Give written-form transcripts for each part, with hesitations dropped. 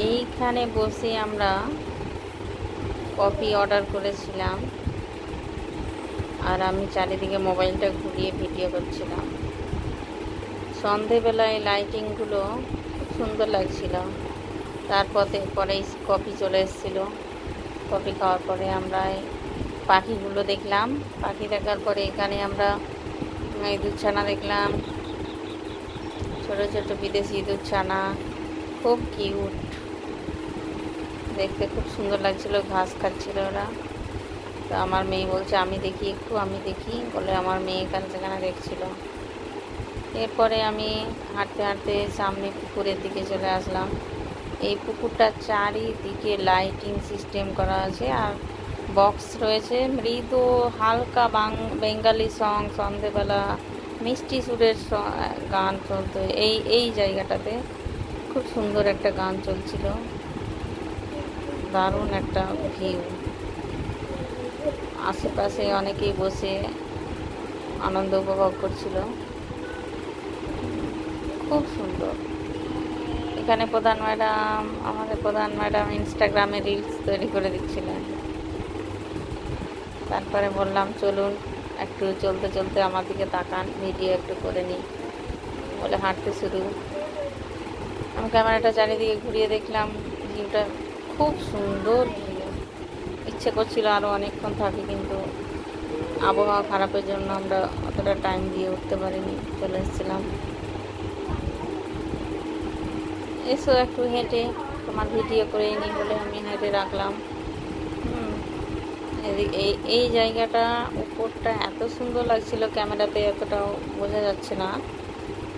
এইখানে বসে আমরা কফি অর্ডার করেছিলাম, আর আমি চারিদিকে মোবাইলটা ঘুরিয়ে ভিডিও করছিলাম। সন্ধেবেলায় লাইটিংগুলো খুব সুন্দর লাগছিল। পরে কফি চলে এসেছিল। কফি খাওয়ার পরে আমরা পাখিগুলো দেখলাম। পাখি দেখার পরে এখানে আমরা ইঁদুরছানা দেখলাম, ছোটো ছোটো বিদেশি ইঁদুরছানা, খুব কিউট দেখতে, খুব সুন্দর লাগছিল। ঘাস খাচ্ছিল ওরা। তো আমার মেয়ে বলছে আমি দেখি বলে আমার মেয়ে এখানে সেখানে দেখছিল। এরপরে আমি হাঁটতে হাঁটতে সামনে পুকুরের দিকে চলে আসলাম। এই পুকুরটার চারিদিকে লাইটিং সিস্টেম করা আছে, আর বক্স রয়েছে। মৃদু হালকা বেঙ্গালি সং, সন্ধেবেলা মিষ্টি সুরের গান চলতো এই জায়গাটাতে। খুব সুন্দর একটা গান চলছিল, দারুণ একটা ভিউ। আশেপাশে অনেকেই বসে আনন্দ উপভোগ করছিল, খুব সুন্দর। এখানে আমাদের প্রধান ম্যাডাম ইনস্টাগ্রামে রিলস তৈরি করে দিচ্ছিলেন। তারপরে বললাম চলুন একটু চলতে চলতে আমার দিকে তাকান, ভিডিও একটু করে নিই বলে হাঁটতে শুরু। আমি ক্যামেরাটা চারিদিকে ঘুরিয়ে দেখলাম, ভিউটা খুব সুন্দর ভিউ। ইচ্ছে করছিল আরও অনেকক্ষণ থাকি, কিন্তু আবহাওয়া খারাপের জন্য আমরা অতটা টাইম দিয়ে উঠতে পারিনি, চলে এসেছিলাম। এসো একটু হেঁটে তোমার ভিডিও করে নিই বলে আমি হেঁটে রাখলাম। এই জায়গাটা উপরটা এত সুন্দর লাগছিল, ক্যামেরাতে এতটাও বোঝা যাচ্ছে না,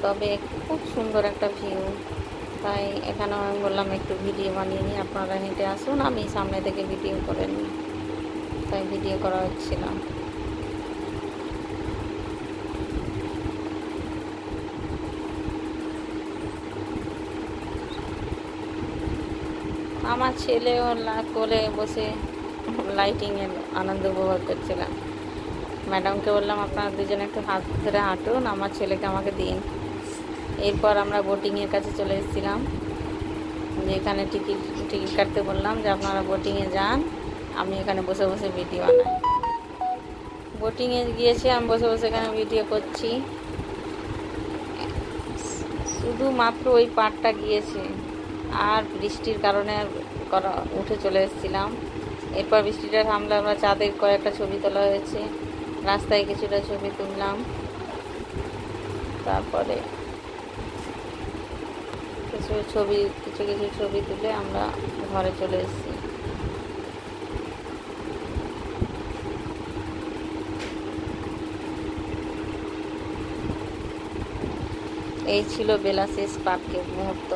তবে খুব সুন্দর একটা ভিউ। তাই এখানে আমি বললাম একটু ভিডিও বানিয়ে নিই, আপনারা হেঁটে আসুন, আমি সামনে থেকে ভিডিও করে নিই। তাই ভিডিও করা হচ্ছিল। আমার ছেলেও কোলে বসে লাইটিংয়ের আনন্দ উপভোগ করছিলাম। ম্যাডামকে বললাম আপনারা দুজনে একটু হাত ধরে হাঁটুন, আমার ছেলেকে আমাকে দিন। এরপর আমরা বোটিংয়ের কাছে চলে এসেছিলাম, যেখানে টিকিট কাটতে বললাম যে আপনারা বোটিংয়ে যান, আমি এখানে বসে বসে ভিডিও বানাই। বোটিংয়ে গিয়েছি, আমি বসে বসে এখানে ভিডিও করছি। শুধুমাত্র ওই পাড়টা গিয়েছে, আর বৃষ্টির কারণে উঠে চলে এসেছিলাম। এরপর বৃষ্টিটা থামলে আমরা চাঁদের কয়েকটা ছবি তোলা হয়েছে, রাস্তায় কিছুটা ছবি তুললাম। তারপরে কিছু ছবি তুলে আমরা ঘরে চলে এসেছি। এই ছিল বেলা শেষ পার্কের মুহূর্ত।